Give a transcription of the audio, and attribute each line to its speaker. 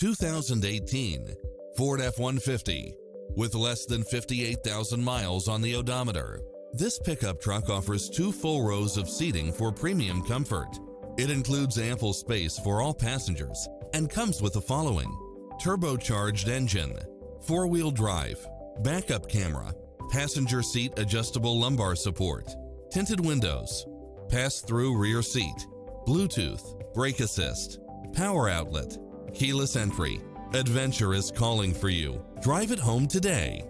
Speaker 1: 2018 Ford F-150. With less than 58,000 miles on the odometer, this pickup truck offers 2 full rows of seating for premium comfort. It includes ample space for all passengers and comes with the following: turbocharged engine, 4-wheel drive, backup camera, passenger seat adjustable lumbar support, tinted windows, pass-through rear seat, Bluetooth, brake assist, power outlet, keyless entry. Adventure is calling for you. Drive it home today.